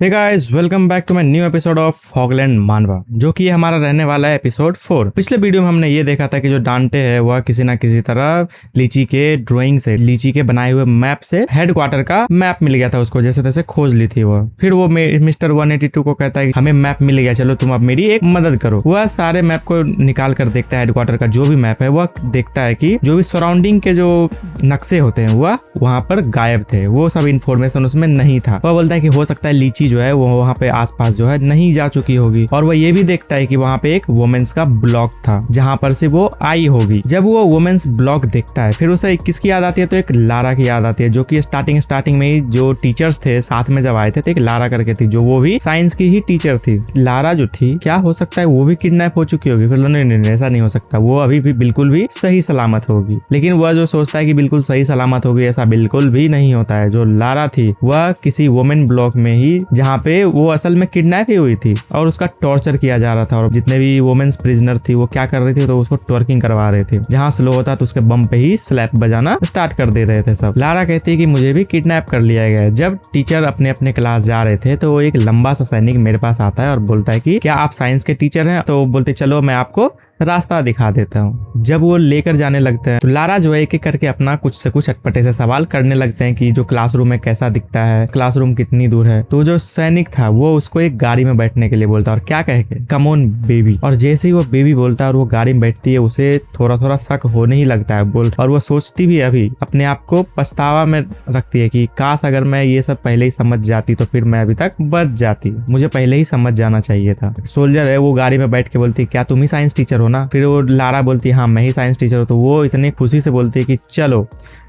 Hey guys, welcome back to my new episode of हॉगलैंड मानवा, जो कि हमारा रहने वाला है एपिसोड 4। पिछले वीडियो में हमने ये देखा था कि जो डांटे है वह किसी ना किसी तरह लीची के ड्राइंग से, लीची के बनाए हुए मैप से हेडक्वार्टर का मैप मिल गया था उसको, जैसे तैसे खोज ली थी वह। फिर वो मिस्टर 182 को कहता है कि हमें मैप मिल गया, चलो तुम अब मेरी एक मदद करो। वह सारे मैप को निकाल कर देखता है, हेडक्वार्टर का जो भी मैप है वह देखता है कि जो भी सराउंडिंग के जो नक्शे होते हैं वह वहां पर गायब थे, वो सब इंफॉर्मेशन उसमें नहीं था। वह बोलता है कि हो सकता है लीची जो है वो वहाँ पे आसपास जो है नहीं जा चुकी होगी, और वो ये भी देखता है कि वहाँ पे एक वुमेन्स का ब्लॉक था जहाँ पर से वो आई होगी। जब वो वुमेन्स ब्लॉक देखता है फिर उसे किसकी याद आती है, तो एक लारा की याद आती है, जो कि स्टार्टिंग में ही जो टीचर्स थे साथ में जब आए थे तो एक लारा करके थी, जो वो भी साइंस की ही टीचर थी। लारा जो थी, क्या हो सकता है वो भी किडनैप हो चुकी होगी? फिर नहीं, ऐसा नहीं हो सकता, वो अभी भी बिल्कुल भी सही सलामत होगी। लेकिन वह जो सोचता है कि बिल्कुल सही सलामत होगी, ऐसा बिल्कुल भी नहीं होता है। जो लारा थी वह किसी वुमेन ब्लॉक में ही, जहाँ पे वो असल में किडनैप ही हुई थी और उसका टॉर्चर किया जा रहा था, और जितने भी वुमेन्स प्रिजनर थी वो क्या कर रही थी, तो उसको ट्वर्किंग करवा रहे थे। जहाँ स्लो होता तो उसके बम पे ही स्लैप बजाना स्टार्ट कर दे रहे थे सब। लारा कहती है कि मुझे भी किडनैप कर लिया गया है। जब टीचर अपने अपने क्लास जा रहे थे तो एक लंबा सा सैनिक मेरे पास आता है और बोलता है कि क्या आप साइंस के टीचर हैं? तो बोलते चलो मैं आपको रास्ता दिखा देता हूँ। जब वो लेकर जाने लगते हैं तो लारा जो है एक एक करके अपना कुछ से कुछ अटपटे से सवाल करने लगते हैं कि जो क्लासरूम है कैसा दिखता है, क्लासरूम कितनी दूर है। तो जो सैनिक था वो उसको एक गाड़ी में बैठने के लिए बोलता है, और क्या कह के, कम ऑन बेबी। और जैसे ही वो बेबी बोलता है और वो गाड़ी में बैठती है, उसे थोड़ा थोड़ा शक होने ही लगता है बोल, और वो सोचती भी अभी अपने आप को पछतावा में रखती है कि काश अगर मैं ये सब पहले ही समझ जाती तो फिर मैं अभी तक बच जाती, मुझे पहले ही समझ जाना चाहिए था। सोल्जर है वो गाड़ी में बैठ के बोलती, क्या तुम ही साइंस टीचर हो ना? फिर वो लारा बोलती है हाँ मैं ही साइंस टीचर हूँ। तो वो इतनी खुशी से बोलती है कि चलो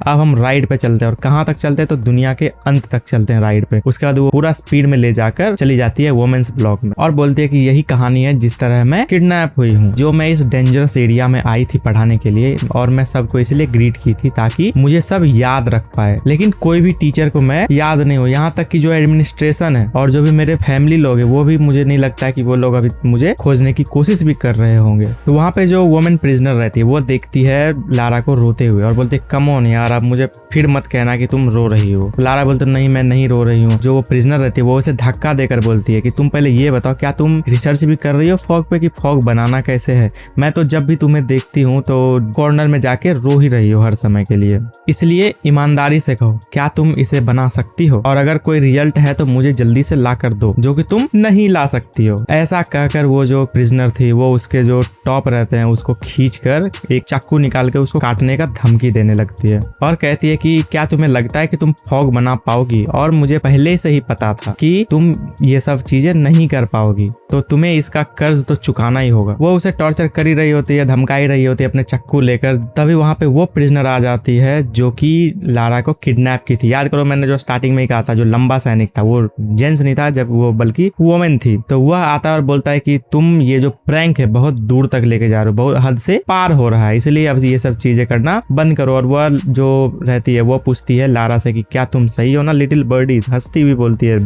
अब हम राइड पे चलते हैं। और कहाँ तक चलते हैं? तो दुनिया के अंत तक चलते हैं राइड पे। उसके बाद वो पूरा स्पीड में ले जाकर चली जाती है वुमेन्स ब्लॉक में, और बोलती है कि यही कहानी है जिस तरह मैं किडनैप हुई हूँ, जो मैं इस डेंजरस एरिया में आई थी पढ़ाने के लिए, और मैं सबको इसलिए ग्रीट की थी ताकि मुझे सब याद रख पाए। लेकिन कोई भी टीचर को मैं याद नहीं हूँ, यहाँ तक कि जो एडमिनिस्ट्रेशन है और जो भी मेरे फैमिली लोग है वो भी मुझे नहीं लगता है कि वो लोग अभी मुझे खोजने की कोशिश भी कर रहे होंगे। तो वहाँ पे जो वुमेन प्रिजनर रहती है वो देखती है लारा को रोते हुए और बोलती है कम ऑन यार, अब मुझे फिर मत कहना कि तुम रो रही हो। लारा बोलते नहीं मैं नहीं रो रही हूँ। जो वो प्रिजनर रहती है वो उसे धक्का देकर बोलती है कि तुम पहले ये बताओ, क्या तुम रिसर्च भी कर रही हो फॉग पे, कि फॉग बनाना कैसे है? मैं तो जब भी तुम्हें देखती हूँ तो कॉर्नर में जाके रो ही रही हो हर समय के लिए, इसलिए ईमानदारी से कहो क्या तुम इसे बना सकती हो, और अगर कोई रिजल्ट है तो मुझे जल्दी से ला कर दो, जो कि तुम नहीं ला सकती हो। ऐसा कहकर वो जो प्रिजनर थी वो उसके जो टॉप रहते हैं उसको खींचकर एक चाकू निकाल के उसको काटने का धमकी देने लगती है, और कहती है कि क्या तुम्हें लगता है कि तुम फॉग बना पाओगी? और मुझे पहले से ही पता था कि तुम ये सब चीजें नहीं कर पाओगी, तो तुम्हें इसका कर्ज तो चुकाना ही होगा। वो उसे टॉर्चर कर ही रही होती है, धमकाई रही होती है अपने चाकू लेकर। तभी वहां पे वो प्रिजनर आ जाती है जो कि लारा को किडनैप की थी। याद करो मैंने जो स्टार्टिंग में ही कहा था, जो लंबा सैनिक था वो जेंट्स नहीं था जब वो, बल्कि वुमेन थी। तो वह आता है और बोलता है कि तुम ये जो प्रैंक है बहुत दूर तक लेके जा रहे हो, बहुत हद से पार हो रहा है, इसलिए अब ये सब चीजें करना बंद करो। और वह जो रहती है वो पूछती है लारा से कि क्या तुम सही हो ना लिटिल बर्डी? हंसती हुई बोलती है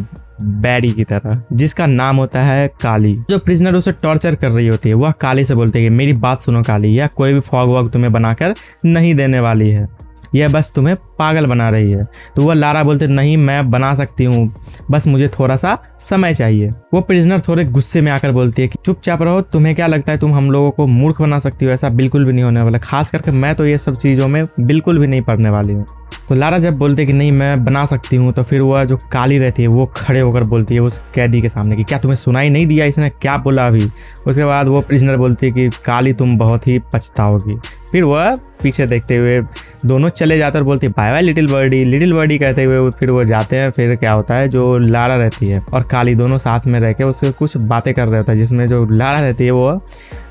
बैडी की तरह, जिसका नाम होता है काली। जो प्रिजनर उसे टॉर्चर कर रही होती है वह काली से बोलती है कि मेरी बात सुनो काली, यह कोई भी फॉग वॉग तुम्हें बनाकर नहीं देने वाली है, यह बस तुम्हें पागल बना रही है। तो वह लारा बोलते नहीं मैं बना सकती हूँ, बस मुझे थोड़ा सा समय चाहिए। वो प्रिजनर थोड़े गुस्से में आकर बोलती है कि चुपचाप रहो, तुम्हें क्या लगता है तुम हम लोगों को मूर्ख बना सकती हो? ऐसा बिल्कुल भी नहीं होने वाला, खास करके मैं तो ये सब चीजों में बिल्कुल भी नहीं पड़ने वाली हूँ। तो लारा जब बोलते कि नहीं मैं बना सकती हूँ, तो फिर वह जो काली रहती है वो खड़े होकर बोलती है उस कैदी के सामने कि क्या तुम्हें सुनाई नहीं दिया इसने क्या बोला अभी? उसके बाद वो प्रिजनर बोलती है कि काली तुम बहुत ही पछताओगी। फिर वह पीछे देखते हुए दोनों चले जाते और बोलती है बाय बाय लिटिल बर्डी कहते हुए फिर वो जाते हैं। फिर क्या होता है, जो लारा रहती है और काली दोनों साथ में रह के उससे कुछ बातें कर रहे होता है, जिसमें जो लारा रहती है वो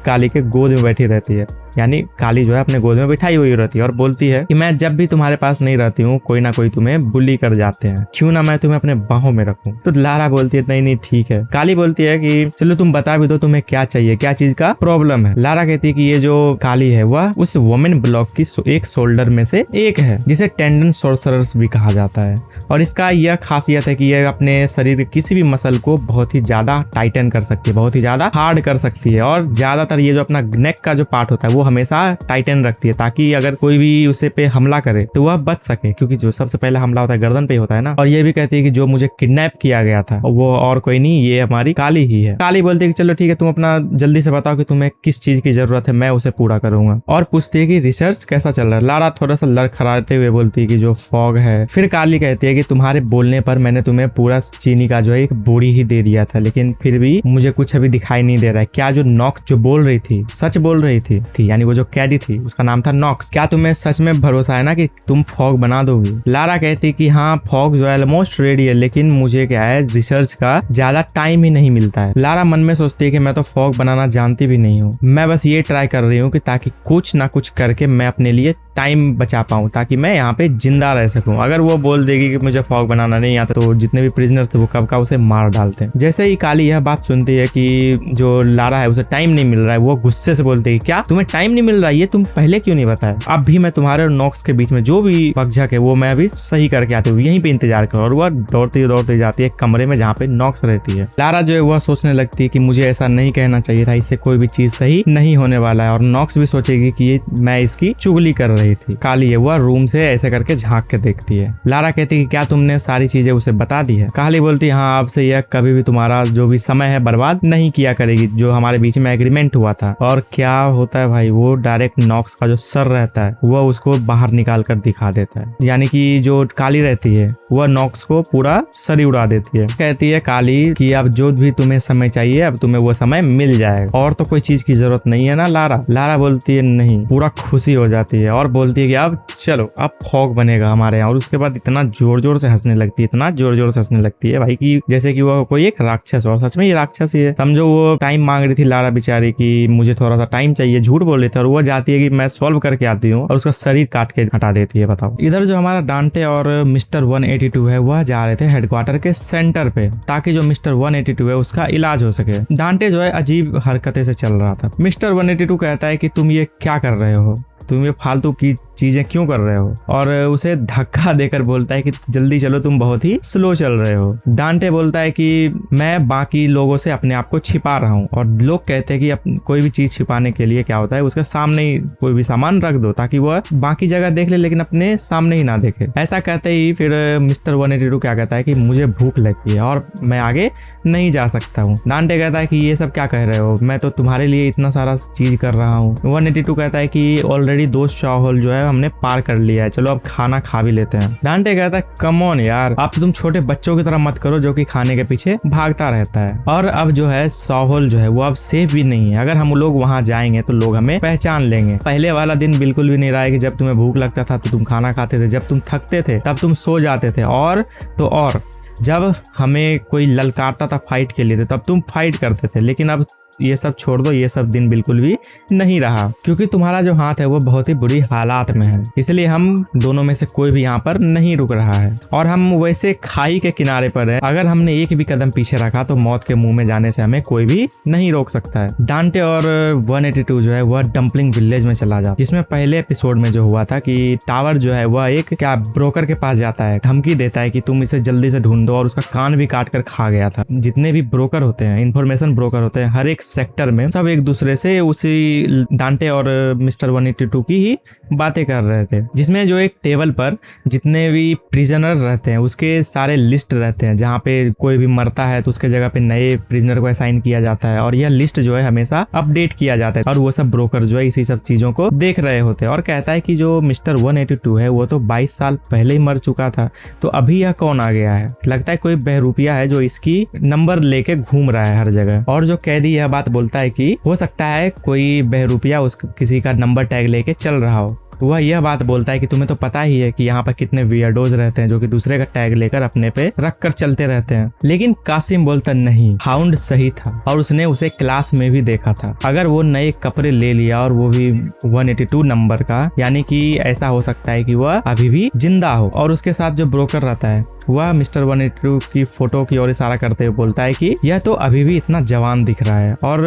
काली के गोद में बैठी रहती है, यानी काली जो है अपने गोद में बिठाई हुई रहती है और बोलती है कि मैं जब भी तुम्हारे पास नहीं रहती हूँ कोई ना कोई तुम्हें बुली कर जाते हैं, क्यों ना मैं तुम्हें अपने बाहों में रखूं। तो लारा बोलती है नहीं ठीक है। काली बोलती है कि चलो तुम बता भी दो तुम्हें क्या चाहिए, क्या चीज का प्रॉब्लम है। लारा कहती है कि ये जो काली है वह उस वुमेन ब्लॉक की एक शोल्डर में से एक है, जिसे टेंडन सोर्सरर्स भी कहा जाता है, और इसका यह खासियत है कि यह अपने शरीर के किसी भी मसल को बहुत ही ज्यादा टाइटन कर सकती है, बहुत ही ज्यादा हार्ड कर सकती है, और ज्यादातर ज्यादातर ये जो अपना नेक का जो पार्ट होता है वो हमेशा टाइटन रखती है, ताकि अगर कोई भी उसे पे हमला करे तो वह बच सके, क्योंकि जो सबसे पहला हमला होता है गर्दन पे होता है ना। और ये भी कहती है कि जो मुझे किडनैप किया गया था वो और कोई नहीं, ये हमारी काली ही है। काली बोलती है कि चलो ठीक है, तुम अपना जल्दी से बताओ कि तुम्हें किस चीज की जरूरत है, मैं उसे पूरा करूंगा। और पूछती है कि रिसर्च कैसा चल रहा है। लारा थोड़ा सा लड़खड़ाते हुए बोलती है कि जो फॉग है। फिर काली कहती है कि तुम्हारे बोलने पर मैंने तुम्हें पूरा चीनी का जो है एक बोरी ही दे दिया था, लेकिन फिर भी मुझे कुछ अभी दिखाई नहीं दे रहा है। क्या जो नॉक्स जो बोल रही थी सच बोल रही थी यानी वो जो कैदी थी उसका नाम था नॉक्स, क्या तुम्हें सच में भरोसा है ना कि तुम फॉग बना दोगी? लारा कहती कि हाँ फॉग जो है ऑलमोस्ट रेडी है, लेकिन मुझे क्या है रिसर्च का ज्यादा टाइम ही नहीं मिलता है। लारा मन में सोचती है कि मैं तो फॉग बनाना जानती भी नहीं हूँ, मैं बस ये ट्राई कर रही हूँ कि ताकि कुछ ना कुछ करके मैं अपने लिए टाइम बचा पाऊं, ताकि मैं यहाँ पे जिंदा रह सकूं। अगर वो बोल देगी कि मुझे फॉग बनाना नहीं आता तो जितने भी प्रिजनर थे वो कब का उसे मार डालते हैं। जैसे ही काली यह बात सुनती है कि जो लारा है उसे टाइम नहीं मिल रहा है, वो गुस्से से बोलती है क्या तुम्हें टाइम नहीं मिल रहा है, ये तुम पहले क्यों नहीं बताया? अब भी मैं तुम्हारे और नॉक्स के बीच में जो भी बकझक है वो मैं अभी सही करके आती हूँ, यहीं पे इंतजार करो। और वह दौड़ती जाती है कमरे में जहाँ पे नॉक्स रहती है। लारा जो है वह सोचने लगती है कि मुझे ऐसा नहीं कहना चाहिए था, इससे कोई भी चीज सही नहीं होने वाला है। और नॉक्स भी सोचेगी कि मैं इसकी चुगली कर रही थी। काली है वह रूम से ऐसे करके झांक के देखती है। लारा कहती है कि क्या तुमने सारी चीजें उसे बता दी है? काली बोलती है हाँ, अब से यह कभी भी तुम्हारा जो भी समय है बर्बाद नहीं किया करेगी, जो हमारे बीच में एग्रीमेंट हुआ था। और क्या होता है भाई, वो डायरेक्ट नॉक्स का जो सर रहता है वह उसको बाहर निकाल कर दिखा देता है, यानी कि जो काली रहती है वह नॉक्स को पूरा सर ही उड़ा देती है। कहती है काली कि अब जो भी तुम्हें समय चाहिए अब तुम्हें वो समय मिल जाएगा, और तो कोई चीज की जरूरत नहीं है ना लारा? लारा बोलती है नहीं, पूरा खुशी हो जाती है और बोलती है कि अब चलो अब फॉग बनेगा हमारे यहाँ। और उसके बाद इतना जोर जोर से हंसने लगती है, इतना जोर जोर से हंसने लगती है भाई कि जैसे कि वो कोई एक राक्षस हो। सच में ये राक्षस ही है। समझो वो टाइम मांग रही थी लारा बेचारी कि मुझे थोड़ा सा टाइम चाहिए, झूठ बोल रही थी, और वो जाती है कि मैं सॉल्व करके आती हूँ और उसका शरीर काट के हटा देती है। बताओ, इधर जो हमारा डांटे और मिस्टर 182 है वह जा रहे थे हेडक्वार्टर के सेंटर पे, ताकि जो मिस्टर 182 है उसका इलाज हो सके। डांटे जो है अजीब हरकतें से चल रहा था। मिस्टर 182 कहता है कि तुम ये क्या कर रहे हो, तुम ये फालतू की चीजें क्यों कर रहे हो? और उसे धक्का देकर बोलता है कि जल्दी चलो, तुम बहुत ही स्लो चल रहे हो। डांटे बोलता है कि मैं बाकी लोगों से अपने आप को छिपा रहा हूँ, और लोग कहते हैं कि कोई भी चीज छिपाने के लिए क्या होता है उसके सामने ही कोई भी सामान रख दो ताकि वह बाकी जगह देख ले लेकिन अपने सामने ही ना देखे। ऐसा कहते ही फिर मिस्टर 182 क्या कहता है कि मुझे भूख लगी है और मैं आगे नहीं जा सकता हूँ। डांटे कहता है कि ये सब क्या कह रहे हो, मैं तो तुम्हारे लिए इतना सारा चीज कर रहा हूँ। 182 कहता है कि ऑलरेडी 2 शाहौल जो है हमने पार कर लिया है, चलो अब खाना खा भी लेते हैं। डांटे कहता है कम ऑन यार, अब तुम छोटे बच्चों की तरह मत करो जो कि खाने के पीछे भागता रहता है। और अब जो है शाहौल जो है वो अब सेफ भी नहीं है, अगर हम लोग वहां जाएंगे तो लोग हमें पहचान लेंगे। पहले वाला दिन बिल्कुल भी नहीं रहा है कि जब तुम्हें भूख लगता था तो तुम खाना खाते थे, जब तुम थकते थे तब तुम सो जाते थे, और तो और जब हमें कोई ललकारता था फाइट के लिए तब तुम फाइट करते थे। लेकिन अब ये सब छोड़ दो, ये सब दिन बिल्कुल भी नहीं रहा, क्योंकि तुम्हारा जो हाथ है वो बहुत ही बुरी हालात में है, इसलिए हम दोनों में से कोई भी यहाँ पर नहीं रुक रहा है। और हम वैसे खाई के किनारे पर है, अगर हमने एक भी कदम पीछे रखा तो मौत के मुंह में जाने से हमें कोई भी नहीं रोक सकता है। डांटे और 182 जो है वह डम्पलिंग विलेज में चला जाता, जिसमें पहले एपिसोड में जो हुआ था कि टावर जो है वह एक क्या ब्रोकर के पास जाता है, धमकी देता है कि तुम इसे जल्दी से ढूंढ दो, और उसका कान भी काट कर खा गया था। जितने भी ब्रोकर होते हैं, इंफॉर्मेशन ब्रोकर होते हैं, हर एक सेक्टर में सब एक दूसरे से उसी डांटे और मिस्टर 182 की ही बातें कर रहे थे, जिसमें जो एक टेबल पर जितने भी प्रिजनर रहते हैं उसके सारे लिस्ट रहते हैं, जहाँ पे कोई भी मरता है तो उसके जगह पे नए प्रिजनर को असाइन किया जाता है, और यह लिस्ट जो है हमेशा अपडेट किया जाता है। और वो सब ब्रोकर जो है इसी सब चीजों को देख रहे होते हैं, और कहता है कि जो मिस्टर 182 है वो तो 22 साल पहले ही मर चुका था, तो अभी यह कौन आ गया है? लगता है कोई बहरूपिया है जो इसकी नंबर लेके घूम रहा है हर जगह। और जो कैदी यह बात बोलता है कि हो सकता है कोई बहरूपिया किसी का नंबर टैग लेके चल रहा हो, तो वह यह बात बोलता है कि तुम्हें तो पता ही है कि यहाँ पर कितने वियर्डोज रहते हैं जो कि दूसरे का टैग लेकर अपने पे रख कर चलते रहते हैं। लेकिन कासिम बोलता नहीं, हाउंड सही था और उसने उसे क्लास में भी देखा था। अगर वो नए कपड़े ले लिया और वो भी 182 नंबर का, यानी कि ऐसा हो सकता है कि वह अभी भी जिंदा हो। और उसके साथ जो ब्रोकर रहता है वह मिस्टर 182 की फोटो की ओर इशारा करते हुए बोलता है कि यह तो अभी भी इतना जवान दिख रहा है और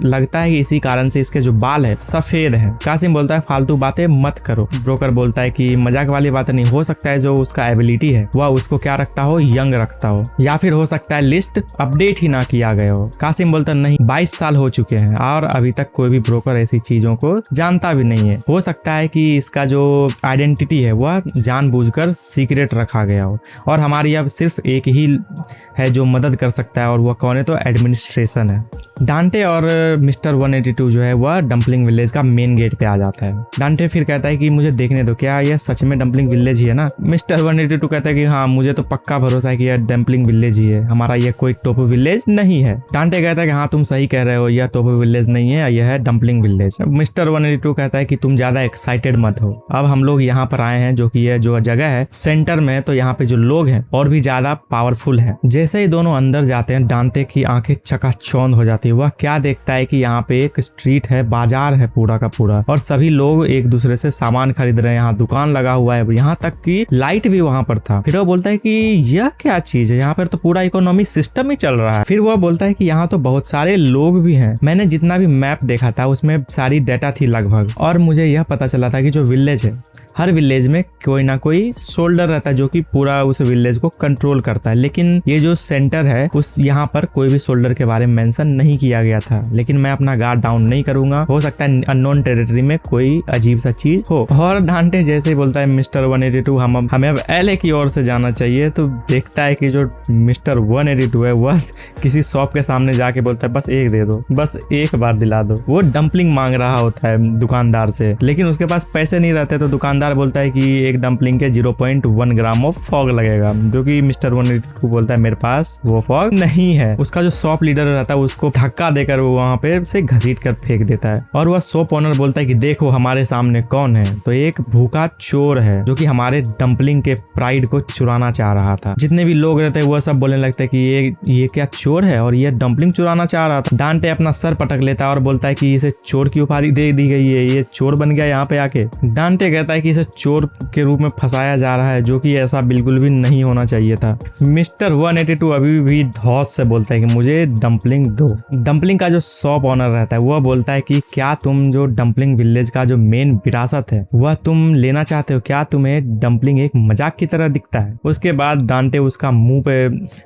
लगता है कि इसी कारण से इसके जो बाल है सफेद हैं। कासिम बोलता है फालतू बातें मत करो। ब्रोकर बोलता है कि मजाक वाली बात नहीं, हो सकता है जो उसका एबिलिटी है वह उसको क्या रखता हो, यंग रखता हो, या फिर हो सकता है लिस्ट अपडेट ही ना किया गया हो। कासिम बोलता नहीं, 22 साल हो चुके हैं और अभी तक कोई भी ब्रोकर ऐसी चीजों को जानता भी नहीं है। हो सकता है कि इसका जो आइडेंटिटी है वह जानबूझकर सीक्रेट रखा गया हो और हमारी अब सिर्फ एक ही है जो मदद कर सकता है और वह कौन है, तो एडमिनिस्ट्रेशन है। डांटे और मिस्टर 182 जो है वह डम्पलिंग विलेज का मेन गेट पे आ जाता है। डांटे फिर कहता है कि मुझे देखने दो, क्या यह सच में डम्पलिंग विलेज ही है ना। मिस्टर 182 कहता है कि हाँ, मुझे तो पक्का भरोसा है कि यह डम्पलिंग विलेज ही है, हमारा यह कोई टोपू विलेज नहीं है। डांटे कहता है कि हाँ तुम सही कह रहे हो, यह टोपू विलेज नहीं है, यह है डम्पलिंग विलेज। मिस्टर 182 कहता है कि तुम ज्यादा एक्साइटेड मत हो, अब हम लोग यहाँ पर आए हैं जो कि यह जो जगह है सेंटर में, तो यहाँ पे जो लोग हैं और भी ज्यादा पावरफुल हैं। जैसे ही दोनों अंदर जाते हैं डांटे की आंखें चकाचौंध हो जाती है। वह क्या देखता है कि यहाँ पे एक स्ट्रीट है, बाजार है पूरा का पूरा, और सभी लोग एक दूसरे से सामान खरीद रहे हैं, यहाँ दुकान लगा हुआ है, यहाँ तक कि लाइट भी वहां पर था। फिर वो बोलता है कि यह क्या चीज है, यहाँ पर तो पूरा इकोनॉमी सिस्टम ही चल रहा है। फिर वह बोलता है कि यहाँ तो बहुत सारे लोग भी हैं, मैंने जितना भी मैप देखा था उसमें सारी डाटा थी लगभग, और मुझे यह पता चला था कि जो विलेज है हर विलेज में कोई ना कोई सोल्डर रहता है जो कि पूरा उस विलेज को कंट्रोल करता है, लेकिन ये जो सेंटर है उस यहाँ पर कोई भी सोल्डर के बारे में मेंशन नहीं किया गया था। लेकिन मैं अपना गार्ड डाउन नहीं करूंगा, हो सकता है अननोन टेरिटरी में कोई अजीब सा चीज हो। और डांटे जैसे ही बोलता है मिस्टर 182 हमें अब एलए की ओर से जाना चाहिए, तो देखता है कि जो मिस्टर 182 है वह किसी शॉप के सामने जाके बोलता है बस एक दे दो, बस एक बार दिला दो। वो डम्पलिंग मांग रहा होता है दुकानदार से, लेकिन उसके पास पैसे नहीं रहते, तो दुकानदार बोलता है कि एक डम्पलिंग के 0.1 ग्राम ऑफ फॉग लगेगा, जो कि मिस्टर 182 बोलता है मेरे पास वो फॉग नहीं है। उसका जो शॉप लीडर रहता है उसको धक्का देकर वो वहां पे से घसीट कर फेंक देता है, और वह शॉप ओनर बोलता है कि देखो हमारे सामने कौन है, तो एक भूखा चोर है जो कि हमारे डम्पलिंग के प्राइड को चुराना चाह रहा था। जितने भी लोग रहते हैं वह सब बोलने लगते हैं कि ये क्या चोर है और ये डम्पलिंग चुराना चाह रहा था। डांटे अपना सर पटक लेता है और बोलता है कि इसे चोर की उपाधि दे दी गई है, ये चोर बन गया यहाँ पे आके। डांटे कहता है कि इसे चोर के रूप में फंसाया जा रहा है, जो कि ऐसा बिल्कुल भी नहीं होना चाहिए था। मिस्टर 182 अभी भी धौस से बोलता है कि मुझे डम्पलिंग दो। डम्पलिंग का जो शॉप ऑनर रहता है वह बोलता है कि क्या तुम जो डम्पलिंग विलेज का जो मेन विरासत है वह तुम लेना चाहते हो, क्या तुम्हें डम्पलिंग एक मजाक की तरह दिखता है। उसके बाद डांटे उसका मुंह पे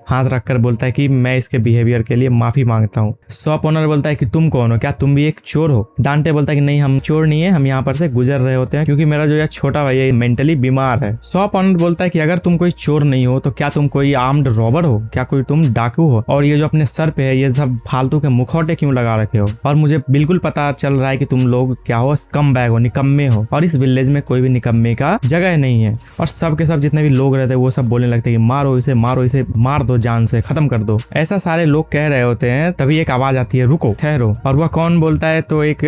हाथ रखकर बोलता है कि मैं इसके बिहेवियर के लिए माफी मांगता हूँ। शॉप ऑनर बोलता है कि तुम कौन हो, क्या तुम भी एक चोर हो। डांटे बोलता है कि नहीं हम चोर नहीं है, हम यहाँ पर से गुजर रहे होते हैं क्योंकि मेरा जो छोटा भाई है मेंटली बीमार है। शॉप ऑनर बोलता है कि अगर तुम कोई चोर नहीं हो तो क्या तुम कोई आर्म्ड रॉबर हो, क्या कोई तुम डाकू हो, और ये जो अपने सर पे है ये सब फालतू के मुखौटे क्यों लगा रखे हो, और मुझे बिल्कुल पता चल रहा है कि तुम लोग क्या हो, स्कम बैग हो, निकम्मे हो, और इस विलेज में कोई भी निकम्मे का जगह नहीं है। और सब के सब जितने भी लोग रहते हैं वो सब बोलने लगते हैं कि मारो इसे, मार दो, जान से खत्म कर दो। ऐसा सारे लोग कह रहे होते हैं, तभी एक आवाज आती है रुको ठहरो, और वह कौन बोलता है, तो एक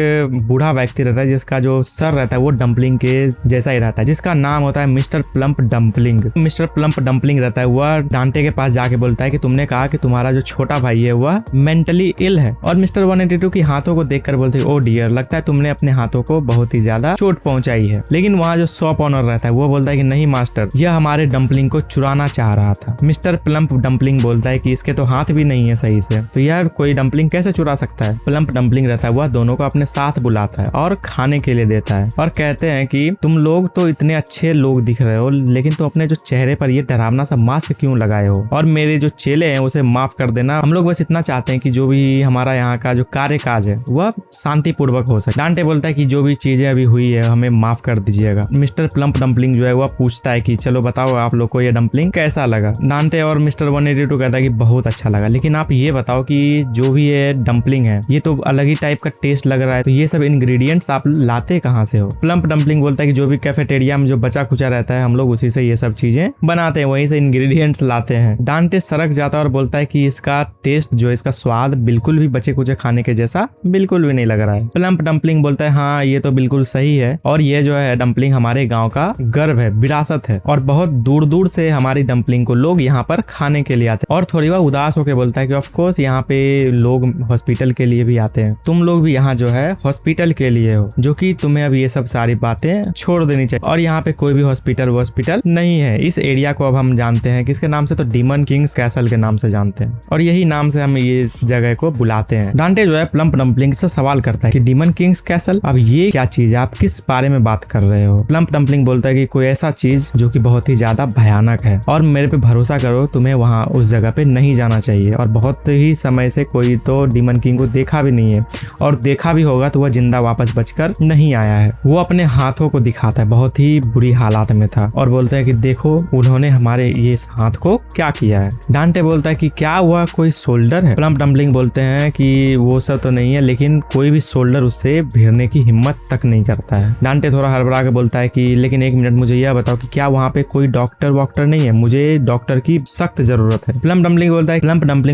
बूढ़ा व्यक्ति रहता है जिसका जो सर रहता है वो डम्पलिंग के जैसा ही रहता है, जिसका नाम होता है mister plump dumpling. Mister plump dumpling रहता है, वह डांटे के पास जाके बोलता है कि तुमने कहा कि तुम्हारा जो छोटा भाई है वह मेंटली इल है, और मिस्टर 182 की हाथों को देखकर बोलते हैं ओ डियर, लगता है तुमने अपने हाथों को बहुत ही ज्यादा चोट पहुंचाई है। लेकिन वहाँ जो शॉप ऑनर रहता है वो बोलता है कि नहीं मास्टर, यह हमारे डम्पलिंग को चुराना चाह रहा था। मिस्टर प्लम्प डम्पलिंग बोलता है कि इसके तो हाथ भी नहीं है सही से, तो यार कोई डम्पलिंग कैसे चुरा सकता है। प्लम्प डम्पलिंग रहता है, वह दोनों को अपने साथ बुलाता है और खाने के लिए देता है, और कहते हैं कि तुम लोग तो इतने अच्छे लोग दिख रहे हो, लेकिन तुम अपने जो चेहरे पर ये डरावना सा मास्क क्यों लगाए हो, और मेरे जो चेले हैं उसे माफ कर देना, हम लोग बस इतना चाहते हैं कि जो भी हमारा यहाँ का जो कार्य काज है वह शांतिपूर्वक हो सके। डांटे बोलता है कि जो भी चीजें अभी हुई है हमें माफ कर दीजिएगा। मिस्टर प्लम्प डम्पलिंग जो है वह पूछता है कि चलो बताओ आप लोग को ये डम्पलिंग कैसा लगा। डांटे और मिस्टर 182 कहता है कि बहुत अच्छा लगा, लेकिन आप ये बताओ कि जो भी ये डम्पलिंग है ये तो अलग ही टाइप का टेस्ट लग रहा है, तो ये सब इंग्रेडिएंट्स आप लाते कहाँ से हो। प्लम्प डम्पलिंग बोलता है कि जो भी कैफेटेरिया में जो बचा खुचा रहता है हम लोग उसी से ये सब चीजें बनाते हैं, वहीं से इंग्रेडिएंट्स लाते हैं। डांटे सड़क जाता है और बोलता है कि इसका टेस्ट जो इसका स्वाद बिल्कुल भी बचे कुचे खाने के जैसा बिल्कुल भी नहीं लग रहा है। प्लम्प डम्पलिंग बोलता है हाँ ये तो बिल्कुल सही है, और ये जो है डम्पलिंग हमारे गांव का गर्व है, विरासत है, और बहुत दूर दूर से हमारी डम्पलिंग को लोग यहाँ पर खाने के लिए आते हैं। और थोड़ी बार उदास होकर बोलता है कि ऑफ कोर्स यहाँ पे लोग हॉस्पिटल के लिए भी आते हैं, तुम लोग भी यहाँ जो है हॉस्पिटल के लिए हो, जो कि तुम्हें अब ये सब सारी बातें छोड़ देनी चाहिए। और यहाँ पे कोई भी हॉस्पिटल नहीं है। इस एरिया को अब हम जानते हैं किसके नाम से, तो डीमन किंग्स कैसल के नाम से जानते हैं, और यही नाम से हम ये इस जगह को बुलाते हैं। डांटे जो है प्लम्प डम्पलिंग से सवाल करता है कि डीमन किंग्स कैसल, अब ये क्या चीज है, आप किस बारे में बात कर रहे हो। प्लम्प डम्पलिंग बोलता है कि कोई ऐसा चीज जो कि बहुत ही ज्यादा भयानक है, और मेरे पे भरोसा करो, तुम्हें वहाँ उस जगह पे नहीं जाना चाहिए। और बहुत ही समय से कोई तो डीमन किंग को देखा भी नहीं है, और देखा भी होगा तो वह जिंदा वापस बचकर नहीं आया है। वो अपने हाथों को दिखाता है, बहुत ही बुरी हालात में था, और बोलता है कि देखो उन्होंने हमारे ये इस हाथ को क्या किया है। डांटे बोलता है कि क्या हुआ, कोई शोल्डर है। प्लम्प डम्पलिंग बोलते हैं कि वो सब तो नहीं है, लेकिन कोई भी शोल्डर उससे भिड़ने की हिम्मत तक नहीं करता है। डांटे थोड़ा हड़बड़ा के बोलता है कि लेकिन एक मिनट, मुझे यह बताओ कि क्या वहाँ पे कोई डॉक्टर वॉक्टर नहीं है, मुझे डॉक्टर की सख्त जरूरत है। प्लम्प डम्पलिंग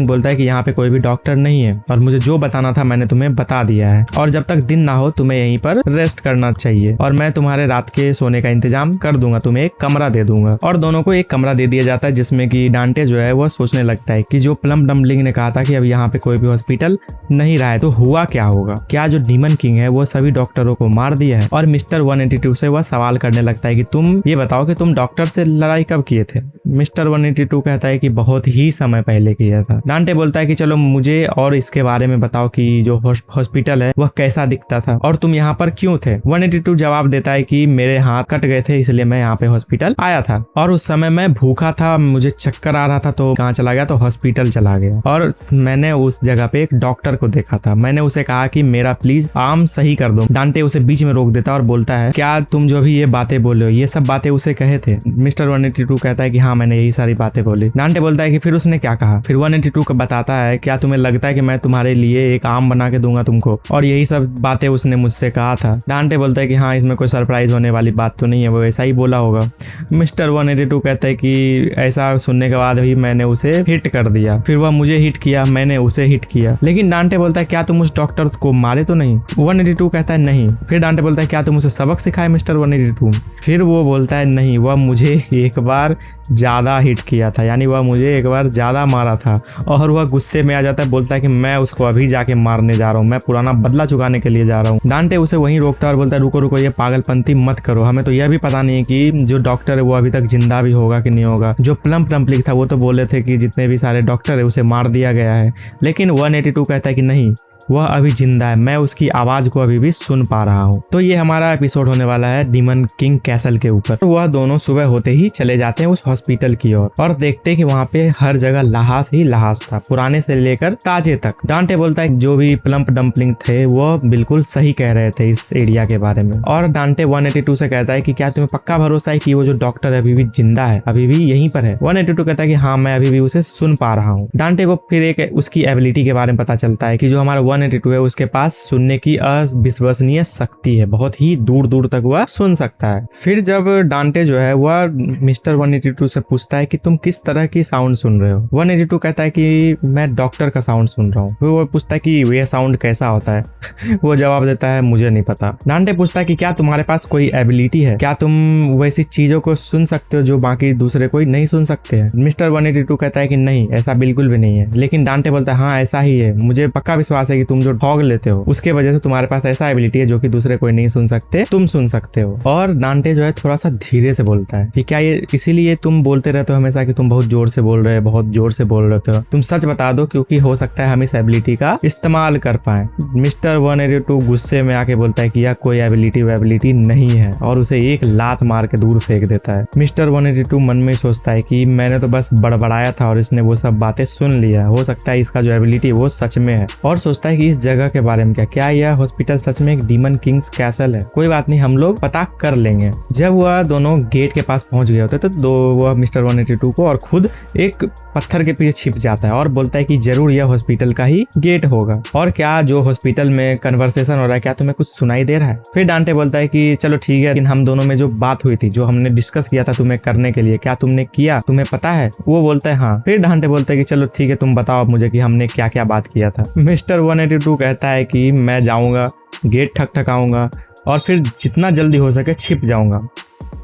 बोलता है कि यहाँ पे कोई भी डॉक्टर नहीं है, और मुझे जो बताना था मैंने तुम्हें बता दिया है, और जब तक दिन ना हो तुम्हें यहीं पर रेस्ट करना चाहिए, और मैं तुम्हारे रात के सोने का इंतजाम कर दूंगा, तुम्हें एक कमरा दे दूंगा। और दोनों को एक कमरा दे दिया जाता है, जिसमें कि डांटे जो है वो सोचने लगता है कि जो प्लम्प डम्पलिंग ने कहा था कि अब यहाँ पे कोई भी हॉस्पिटल नहीं रहा है, तो हुआ क्या होगा, क्या जो डीमन किंग है वो सभी डॉक्टरों को मार दिया है। और मिस्टर 182 से वह सवाल करने लगता है कि तुम ये बताओ कि तुम डॉक्टर से लड़ाई कब किए थे। मिस्टर 182 कहता है कि बहुत ही समय पहले किया था। डांटे बोलता है कि चलो मुझे और इसके बारे में बताओ कि जो हॉस्पिटल है वह कैसा दिखता था, और तुम यहाँ पर क्यों थे। 182 जवाब देता है कि मेरे हाथ कट गए थे, इसलिए मैं यहाँ पे हॉस्पिटल आया था, और उस समय मैं भूखा था, मुझे चक्कर आ रहा था, तो कहाँ चला गया, तो हॉस्पिटल चला गया, और मैंने उस जगह पे एक डॉक्टर को देखा था। मैंने उसे कहा कि मेरा प्लीज आर्म सही कर दो। डांटे उसे बीच में रोक देता और बोलता है क्या तुम जो भी ये बातें बोले हो, ये सब बातें उसे कहे थे। मिस्टर 182 कहता है कि हाँ मैंने यही सारी बातें बोली। डांटे बोलता है कि फिर उसने क्या कहा। फिर 182 को बताता है क्या तुम्हें लगता है कि मैं तुम्हारे लिए एक आर्म बना के दूंगा तुमको, और यही सब बातें उसने मुझसे कहा था। डांटे बोलता है कि हाँ इसमें कोई सरप्राइज होने वाली बात तो नहीं है, वो ऐसा ही बोला होगा। मिस्टर 182 कहता है कि ऐसा सुनने के बाद भी मैंने उसे हिट कर दिया, फिर वह मुझे हिट किया, मैंने उसे हिट किया। लेकिन डांटे बोलता है क्या तुम उस डॉक्टर को मारे तो नहीं। 182 कहता है नहीं। फिर डांटे बोलता है क्या तुम उसे सबक सिखाए मिस्टर 182। फिर वो बोलता है नहीं, वह मुझे एक बार ज्यादा हिट किया था, यानी वह मुझे एक बार ज्यादा मारा था। और वह गुस्से में आ जाता है, बोलता है कि मैं उसको अभी जाके मारने जा रहा हूँ, मैं पुराना बदला चुकाने के लिए जा रहा हूँ। डांटे उसे वहीं रोकता है और बोलता है रुको रुको, ये पागलपंती मत करो, हमें तो यह भी पता नहीं है कि जो डॉक्टर है वो अभी तक जिंदा भी होगा कि नहीं होगा। जो प्लम्प डम्पलिंग था वो तो बोले थे कि जितने भी सारे डॉक्टर है उसे मार दिया गया है, लेकिन 182 कहता है कि नहीं, वह अभी जिंदा है, मैं उसकी आवाज को अभी भी सुन पा रहा हूँ। तो ये हमारा एपिसोड होने वाला है डीमन किंग कैसल के ऊपर। वह दोनों सुबह होते ही चले जाते हैं उस हॉस्पिटल की ओर और देखते हैं कि वहाँ पे हर जगह लहास ही लहास था, पुराने से लेकर ताजे तक। डांटे बोलता है जो भी प्लम्प डम्पलिंग थे वो बिल्कुल सही कह रहे थे इस एरिया के बारे में। और डांटे 182 से कहता है कि क्या तुम्हें पक्का भरोसा है कि वो जो डॉक्टर है अभी भी जिंदा है, अभी भी यहीं पर है। 182 कहता है कि हाँ मैं अभी भी उसे सुन पा रहा हूँ। डांटे को फिर एक उसकी एबिलिटी के बारे में पता चलता है कि जो हमारा 182 है उसके पास सुनने की अविश्वसनीय शक्ति है, बहुत ही दूर दूर तक वह सुन सकता है। फिर जब डांटे जो है वह मिस्टर 182 से पूछता है कि तुम किस तरह की साउंड सुन रहे हो। 182 कहता है कि मैं डॉक्टर का साउंड सुन रहा हूँ। फिर वो पूछता है कि यह साउंड कैसा होता है। वो जवाब देता है मुझे नहीं पता। डांटे पूछता है कि क्या तुम्हारे पास कोई एबिलिटी है, क्या तुम वैसी चीजों को सुन सकते हो जो बाकी दूसरे कोई नहीं सुन सकते हैं। मिस्टर 182 कहता है कि नहीं, ऐसा बिल्कुल भी नहीं है। लेकिन डांटे बोलता है हाँ ऐसा ही है, मुझे पक्का विश्वास है कि तुम जो फॉग लेते हो उसके वजह से तुम्हारे पास ऐसा एबिलिटी है जो कि दूसरे कोई नहीं सुन सकते, तुम सुन सकते हो। और डांटे जो है थोड़ा सा धीरे से बोलता है कि क्या ये इसीलिए तुम बोलते रहते हो हमेशा कि तुम बहुत जोर से बोल रहे हो, बहुत जोर से बोल रहे हो, तुम सच बता दो क्योंकि हो सकता है हम इस एबिलिटी का इस्तेमाल कर पाए। मिस्टर 182 गुस्से में आके बोलता है कि यह कोई एबिलिटी नहीं है और उसे एक लात मार के दूर फेंक देता है। मिस्टर 182 मन में सोचता है कि मैंने तो बस बड़बड़ाया था और इसने वो सब बातें सुन लिया, हो सकता है इसका जो एबिलिटी वो सच में है। और सोचता है बोलता है कि इस जगह के बारे में क्या यह हॉस्पिटल सच में एक डीमन किंग्स कैसल है? कोई बात नहीं, हम लोग पता कर लेंगे। जब वह दोनों गेट के पास पहुंच गए होते तो वह मिस्टर 182 को और खुद एक पत्थर के पीछे छिप जाता है और बोलता है कि जरूर यह हॉस्पिटल का ही गेट होगा। और क्या जो हॉस्पिटल में कन्वर्सेशन हो रहा है, क्या तुम्हें कुछ सुनाई दे रहा है? फिर डांटे बोलता है कि चलो ठीक है, लेकिन हम दोनों में जो बात हुई थी, जो हमने डिस्कस किया था तुम्हें करने के लिए, क्या तुमने किया? तुम्हें पता है? वो बोलता है हाँ। फिर डांटे बोलता है कि चलो ठीक है, तुम बताओ मुझे कि हमने क्या क्या बात किया था। मिस्टर 182 कहता है कि मैं जाऊंगा, गेट ठकठकाऊंगा और फिर जितना जल्दी हो सके छिप जाऊंगा,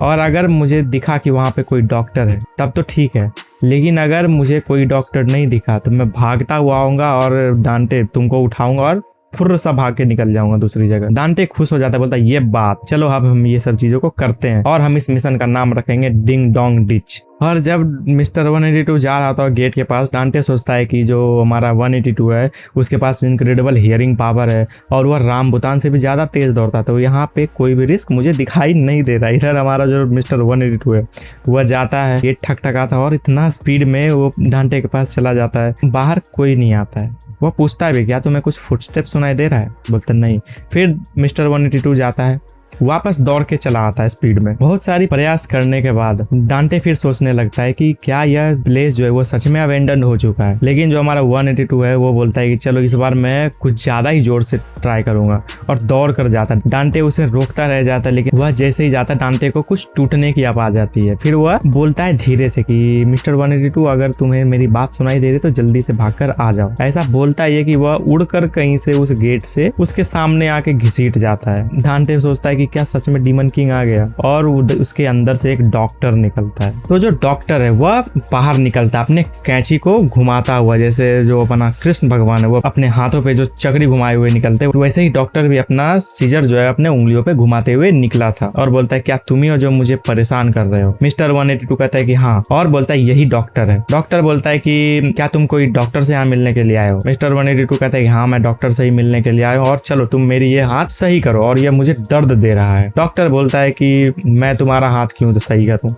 और अगर मुझे दिखा कि वहाँ पे कोई डॉक्टर है तब तो ठीक है, लेकिन अगर मुझे कोई डॉक्टर नहीं दिखा तो मैं भागता हुआ आऊंगा और डांटे तुमको उठाऊंगा और फुर्र सा भाग के निकल जाऊंगा दूसरी जगह। डांटे खुश हो जाता है, बोलता है ये बात, चलो अब हम ये सब चीजों को करते हैं और हम इस मिशन का नाम रखेंगे डिंग डोंग डिच। और जब मिस्टर 182 जा रहा था गेट के पास, डांटे सोचता है कि जो हमारा 182 है उसके पास इनक्रेडिबल हियरिंग पावर है और वह राम बुतान से भी ज्यादा तेज दौड़ता है, तो यहाँ पे कोई भी रिस्क मुझे दिखाई नहीं दे रहा। इधर हमारा जो मिस्टर 182 है वह जाता है, गेट ठकठकाता है और इतना स्पीड में वो डांटे के पास चला जाता है। बाहर कोई नहीं आता है। वह पूछता है भी क्या तुम्हें कुछ फुटस्टेप सुनाई दे रहा है? बोलते नहीं। फिर मिस्टर 182 जाता है, वापस दौड़ के चला आता है स्पीड में। बहुत सारी प्रयास करने के बाद डांटे फिर सोचने लगता है कि क्या यह प्लेस जो है वो सच में अबेंडन हो चुका है। लेकिन जो हमारा 182 है वो बोलता है कि चलो इस बार मैं कुछ ज्यादा ही जोर से ट्राई करूंगा, और दौड़ कर जाता है। डांटे उसे रोकता रह जाता है, लेकिन वह जैसे ही जाता है डांटे को कुछ टूटने की आवाज आती है। फिर वह बोलता है धीरे से कि मिस्टर 182 अगर तुम्हें मेरी बात सुनाई दे रही तो जल्दी से भागकर आ जाओ। ऐसा बोलता है कि वह उड़कर कहीं से उस गेट से उसके सामने आके घसीट जाता है। डांटे सोचता है कि क्या सच में डीमन किंग आ गया, और उसके अंदर से एक डॉक्टर निकलता है। तो जो डॉक्टर है वह बाहर निकलता है अपने कैंची को घुमाता हुआ, जैसे जो अपना कृष्ण भगवान है वो अपने हाथों पे जो चक्री घुमाए हुए निकलते हैं, वैसे ही डॉक्टर भी अपना सीजर जो है अपने उंगलियों पे घुमाते हुए निकला था और बोलता है क्या तुम ही हो जो मुझे परेशान कर रहे हो? मिस्टर 182 कहता है कि हाँ, और बोलता है यही डॉक्टर है। डॉक्टर बोलता है कि क्या तुम कोई डॉक्टर से यहाँ मिलने के लिए आए हो? मिस्टर 182 कहता है कि हाँ, मैं डॉक्टर से ही मिलने के लिए आया हूँ, और चलो तुम मेरी ये हाथ सही करो और ये मुझे दर्द दे रहा है। डॉक्टर बोलता है कि मैं तुम्हारा हाथ क्यों सही करूं?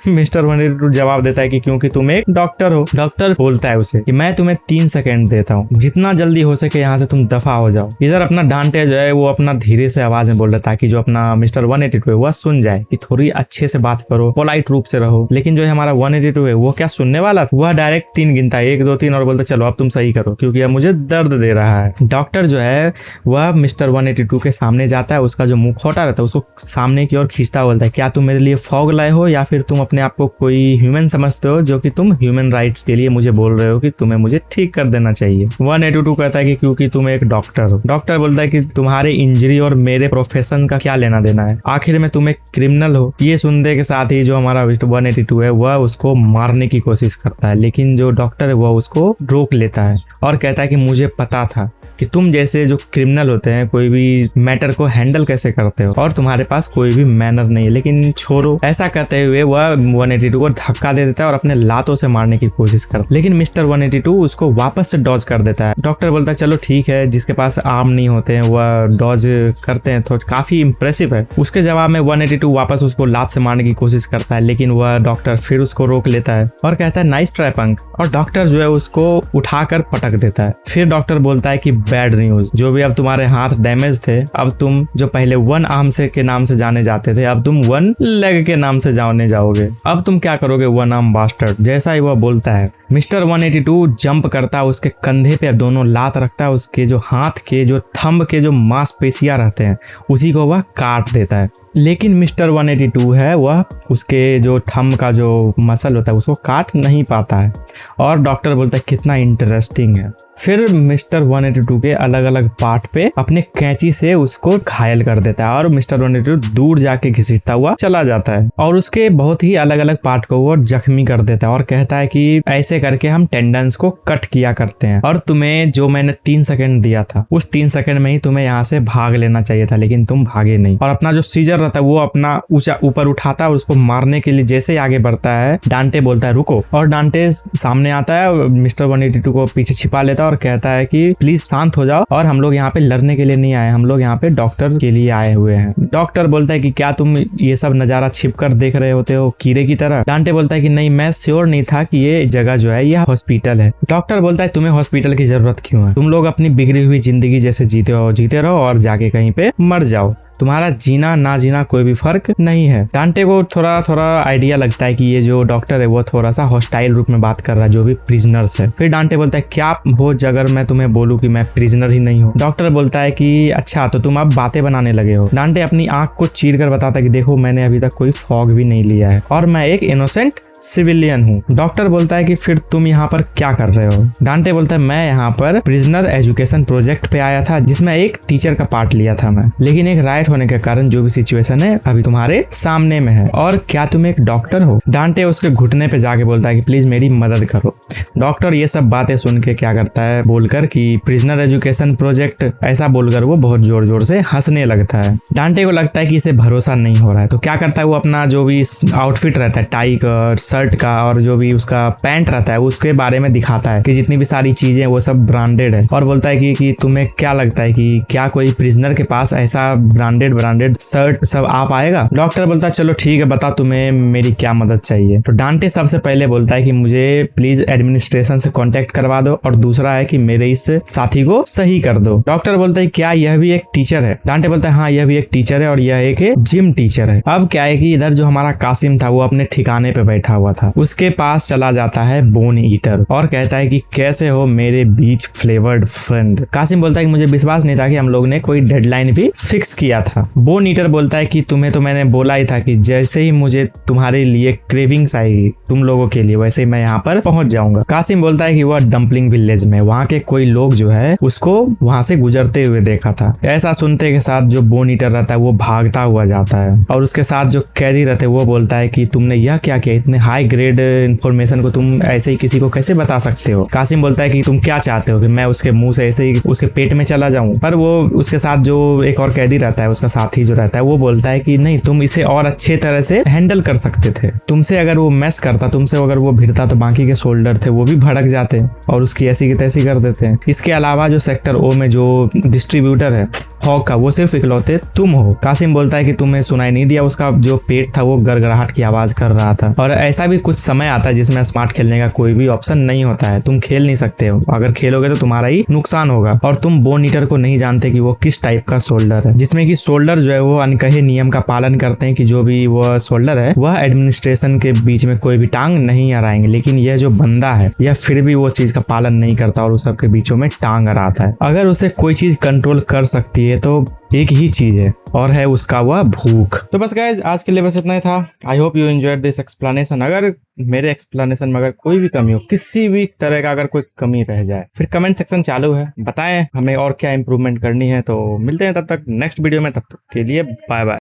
मिस्टर 182 जवाब देता है कि क्योंकि तुम एक डॉक्टर हो। डॉक्टर बोलता है उसे कि मैं तुम्हें 3 सेकंड देता हूँ, जितना जल्दी हो सके यहाँ से तुम दफा हो जाओ। इधर अपना डांटे जो है वो अपना धीरे से आवाज में बोल रहा है ताकि जो अपना मिस्टर 182 है वह सुन जाए कि थोड़ी अच्छे से बात करो, पोलाइट रूप से रहो। लेकिन जो है हमारा 182 है वो क्या सुनने वाला, वह डायरेक्ट 3 गिनता है, 1 2 3, और बोलता चलो अब तुम सही करो क्योंकि अब मुझे दर्द दे रहा है। डॉक्टर जो है वह मिस्टर 182 के सामने जाता है, उसका जो मुंह खोटा रहता है उसको सामने की ओर खींचता बोलता है क्या तुम मेरे लिए फॉग लाए हो, या फिर तुम अपने आप को कोई ह्यूमन समझते हो जो कि तुम ह्यूमन राइट्स के लिए मुझे बोल रहे हो कि तुम्हें मुझे ठीक कर देना चाहिए? 182 कहता है कि क्योंकि तुम एक डॉक्टर हो। डॉक्टर बोलता है कि तुम्हारे इंजरी और मेरे प्रोफेशन का क्या लेना देना है, आखिर में तुम एक क्रिमिनल हो। ये सुनने के साथ ही जो हमारा 182 है वह उसको मारने की कोशिश करता है, लेकिन जो डॉक्टर है वह उसको रोक लेता है और कहता है कि मुझे पता था कि तुम जैसे जो क्रिमिनल होते हैं कोई भी मैटर को हैंडल कैसे करते हो और तुम्हारे पास कोई भी मैनर नहीं है, लेकिन छोड़ो। ऐसा कहते हुए वह 182 को धक्का दे देता है और अपने लातों से मारने की कोशिश करता है, लेकिन मिस्टर 182 उसको वापस से डॉज कर देता है। डॉक्टर बोलता है चलो ठीक है, जिसके पास आर्म नहीं होते हैं वह डॉज करते हैं तो काफी इंप्रेसिव है। उसके जवाब में 182 वापस उसको लात से मारने की कोशिश करता है, लेकिन वह डॉक्टर फिर उसको रोक लेता है और कहता है नाइस ट्राई पंक, और डॉक्टर जो है उसको उठाकर पटक देता है। फिर डॉक्टर बोलता है कि बैड न्यूज, जो भी अब तुम्हारे हाथ डैमेज थे, अब तुम जो पहले 1 आर्म से के नाम से जाने जाते थे अब तुम 1 लेग के नाम से जाने जाओगे। अब तुम क्या करोगे 1 आर्म बास्टर्ड? जैसा ही वह बोलता है मिस्टर 182 जंप करता है, उसके कंधे पे दोनों लात रखता है, उसके जो हाथ के जो थंब के जो मांसपेशियां रहते हैं उसी को वह काट देता है। लेकिन मिस्टर 182 है वह उसके जो थंब का जो मसल होता है उसको काट नहीं पाता है, और डॉक्टर बोलता है कितना इंटरेस्टिंग है। फिर मिस्टर 182 के अलग अलग पार्ट पे अपने कैंची से उसको घायल कर देता है और मिस्टर 182 दूर जाके घसीटता हुआ चला जाता है और उसके बहुत ही अलग अलग पार्ट को वो जख्मी कर देता है और कहता है कि ऐसे करके हम टेंडेंस को कट किया करते हैं, और तुम्हें जो मैंने 3 सेकंड दिया था उस 3 सेकंड में ही तुम्हें यहाँ से भाग लेना चाहिए था, लेकिन तुम भागे नहीं। और अपना जो सीजर रहता है वो अपना ऊंचा ऊपर उठाता है और उसको मारने के लिए जैसे ही आगे बढ़ता है डांटे बोलता है रुको, और डांटे सामने आता है, मिस्टर 182 को पीछे छिपा लेता है और कहता है कि प्लीज शांत हो जाओ और हम लोग यहाँ पे लड़ने के लिए नहीं आए, हम लोग यहाँ पे डॉक्टर के लिए आए हुए हैं। डॉक्टर बोलता है कि क्या तुम ये सब नजारा छिप कर देख रहे होते हो कीड़े की तरह? डांटे बोलता है कि नहीं, मैं श्योर नहीं था कि ये जगह जो है ये हॉस्पिटल है। डॉक्टर बोलता है तुम्हें हॉस्पिटल की जरूरत क्यों है? तुम लोग अपनी बिगड़ी हुई जिंदगी जैसे जीते रहो और जाके कहीं पे मर जाओ। तुम्हारा जीना ना जीना कोई भी फर्क नहीं है। डांटे को थोड़ा आइडिया लगता है कि ये जो डॉक्टर है वो थोड़ा सा हॉस्टाइल रूप में बात कर रहा है जो भी प्रिजनर्स है। फिर डांटे बोलता है क्या हो अगर मैं तुम्हें बोलूं कि मैं प्रिजनर ही नहीं हूँ? डॉक्टर बोलता है कि अच्छा तो तुम अब बातें बनाने लगे हो। डांटे अपनी आंख को चीर कर बताता है कि देखो मैंने अभी तक कोई फॉग भी नहीं लिया है और मैं एक इनोसेंट सिविलियन हूँ। डॉक्टर बोलता है कि फिर तुम यहाँ पर क्या कर रहे हो? डांटे बोलता है मैं यहाँ पर प्रिजनर एजुकेशन प्रोजेक्ट पे आया था जिसमें एक टीचर का पार्ट लिया था मैं, लेकिन एक राइट होने के कारण जो भी सिचुएशन है अभी तुम्हारे सामने में है। और क्या तुम एक डॉक्टर हो? डांटे उसके घुटने पे जाके बोलता है कि प्लीज मेरी मदद करो। डॉक्टर ये सब बातें सुन के क्या करता है बोलकर कि प्रिजनर एजुकेशन प्रोजेक्ट, ऐसा बोलकर वो बहुत जोर जोर से हंसने लगता है। डांटे को लगता है कि इसे भरोसा नहीं हो रहा है तो क्या करता है वो अपना जो भी आउटफिट रहता है टाई का, शर्ट का और जो भी उसका पैंट रहता है उसके बारे में दिखाता है कि जितनी भी सारी चीजें वो सब ब्रांडेड है और बोलता है कि तुम्हें क्या लगता है कि क्या कोई प्रिजनर के पास ऐसा ब्रांडेड शर्ट सब आ पाएगा? डॉक्टर बोलता है चलो ठीक है, बता तुम्हें मेरी क्या मदद चाहिए। तो डांटे सबसे पहले बोलता है कि मुझे प्लीज एडमिनिस्ट्रेशन से कांटेक्ट करवा दो और दूसरा है कि मेरे इस साथी को सही कर दो। डॉक्टर बोलता है क्या यह भी एक टीचर है? डांटे बोलता है हाँ यह भी एक टीचर है और यह एक जिम टीचर है। अब क्या है कि इधर जो हमारा कासिम था वो अपने ठिकाने पे बैठा हुआ था, उसके पास चला जाता है बोन ईटर और कहता है कि कैसे हो मेरे बीच फ्लेवर्ड फ्रेंड। कासिम बोलता है कि मुझे विश्वास नहीं था कि हम लोग ने कोई डेडलाइन भी फिक्स किया था। बोन ईटर बोलता है कि तुम्हें तो मैंने बोला ही था कि जैसे ही मुझे तुम्हारे लिए क्रेविंग्स आएगी तुम लोगों के लिए वैसे ही मैं यहाँ पर पहुंच जाऊंगा। कासिम बोलता है कि वह डम्पलिंग विलेज में वहाँ के कोई लोग जो है उसको वहाँ से गुजरते हुए देखा था। ऐसा सुनते के साथ जो बोन ईटर रहता है वो भागता हुआ जाता है और उसके साथ जो कैदी रहते हैं वो बोलता है कि तुमने यह क्या किया? इतने हाई ग्रेड इन्फॉर्मेशन को तुम ऐसे ही किसी को कैसे बता सकते हो? कासिम बोलता है कि तुम क्या चाहते हो कि मैं उसके मुंह से ऐसे ही उसके पेट में चला जाऊं? पर वो उसके साथ जो एक और कैदी रहता है उसका साथी जो रहता है वो बोलता है कि नहीं, तुम इसे और अच्छे तरह से हैंडल कर सकते थे। तुमसे अगर वो मैस करता, तुमसे अगर वो भिड़ता तो बाकी के सोल्डर थे वो भी भड़क जाते और उसकी ऐसी की तैसी कर देते हैं। इसके अलावा जो सेक्टर ओ में जो डिस्ट्रीब्यूटर है फॉग का वो सिर्फ इकलौते तुम हो। कासिम बोलता है कि तुम्हें सुनाई नहीं दिया? उसका जो पेट था वो गड़गड़ाहट की आवाज कर रहा था। और ऐसा भी कुछ समय आता है जिसमें स्मार्ट खेलने का कोई भी ऑप्शन नहीं होता है, तुम खेल नहीं सकते हो, अगर खेलोगे तो तुम्हारा ही नुकसान होगा। और तुम बोन ईटर को नहीं जानते कि वो किस टाइप का सोल्डर है, जिसमें कि सोल्डर जो है वो अनकहे नियम का पालन करते हैं कि जो भी वो सोल्डर है वह एडमिनिस्ट्रेशन के बीच में कोई भी टांग नहीं अड़ाएंगे। लेकिन यह जो बंदा है यह फिर भी वो चीज का पालन नहीं करता और उस सबके बीचों में टांग अड़ाता है। अगर उसे कोई चीज कंट्रोल कर सकती है तो एक ही चीज है और है उसका वह भूख। तो बस गाइज आज के लिए बस इतना ही था। I hope you enjoyed this explanation. अगर मेरे एक्सप्लेनेशन में अगर कोई भी कमी हो, किसी भी तरह का अगर कोई कमी रह जाए, फिर कमेंट सेक्शन चालू है, बताएं हमें और क्या इंप्रूवमेंट करनी है। तो मिलते हैं तब तक नेक्स्ट वीडियो में, तब तक के लिए बाय बाय।